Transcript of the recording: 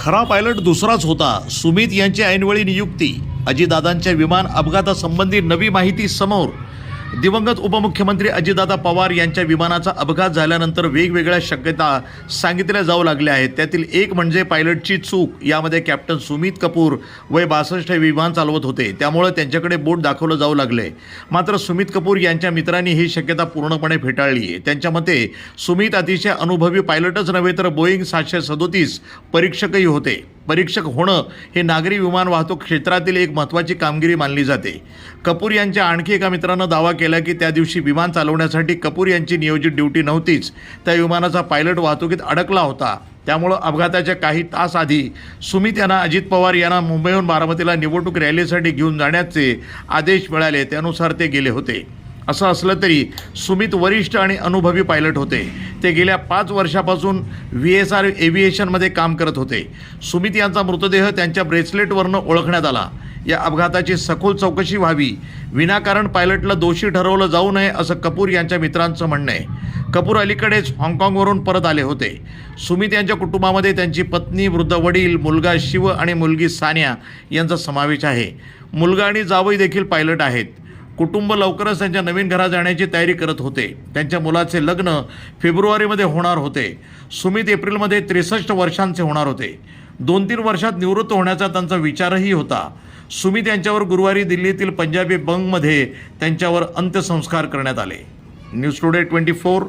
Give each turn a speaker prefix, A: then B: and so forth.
A: खरा पायलट दुसराच होता. सुमित यांची ऐनवेळी नियुक्ती. अजितदादांच्या विमान अपघातासंबंधी नवी माहिती समोर. दिवंगत उपमुख्यमंत्री अजितदादा पवार यांच्या विमानाचा अपघात झाल्यानंतर वेगवेगळ्या शक्यता सांगितल्या जाऊ लागल्या आहेत. त्यातील एक म्हणजे पायलटची चूक. यामध्ये कॅप्टन सुमित कपूर वय 62 हे विमान चालवत होते, त्यामुळे त्यांच्याकडे बोट दाखवलं जाऊ लागले. मात्र सुमित कपूर यांच्या मित्रांनी ही शक्यता पूर्णपणे फेटाळली आहे. त्यांच्या मते सुमित अतिशय अनुभवी पायलटच नव्हे तर बोईंग 737 परीक्षकही होते. परीक्षक होणं हे नागरी विमान वाहतूक क्षेत्रातील एक महत्त्वाची कामगिरी मानली जाते. कपूर यांच्या आणखी एका मित्रानं दावा केला की त्या दिवशी विमान चालवण्यासाठी कपूर यांची नियोजित ड्युटी नव्हतीच. त्या विमानाचा पायलट वाहतुकीत अडकला होता. त्यामुळं अपघाताच्या काही तास आधी सुमित यांना अजित पवार यांना मुंबईहून बारामतीला निवडणूक रॅलीसाठी घेऊन जाण्याचे आदेश मिळाले, त्यानुसार ते गेले होते. असं असलं तरी सुमित वरिष्ठ आणि अनुभवी पायलट होते. ते गेल्या 5 वर्षापासून VSR एव्हिएशनमध्ये काम करत होते. सुमित यांचा मृतदेह त्यांच्या ब्रेसलेटवरनं ओळखण्यात आला. या अपघाताची सखोल चौकशी व्हावी. विनाकारण पायलटला दोषी ठरवलं जाऊ नये असं कपूर यांच्या मित्रांचं म्हणणं आहे. कपूर अलीकडेच हाँगकाँगवरून परत आले होते. सुमित यांच्या कुटुंबामध्ये त्यांची पत्नी, वृद्ध वडील, मुलगा शिव आणि मुलगी सानिया यांचा समावेश आहे. मुलगा आणि जावई देखील पायलट आहेत. कुटुंब लवकरच त्यांच्या नवीन घरात जाण्याची तयारी करत होते. त्यांच्या मुलाचे लग्न फेब्रुवारीमध्ये होणार होते. सुमित एप्रिलमध्ये 63 वर्षांचे होणार होते. 2-3 वर्षात निवृत्त होण्याचा त्यांचा विचारही होता. सुमित यांच्यावर गुरुवारी दिल्लीतील पंजाबी बंगमध्ये त्यांच्यावर अंत्यसंस्कार करण्यात आले. News today 24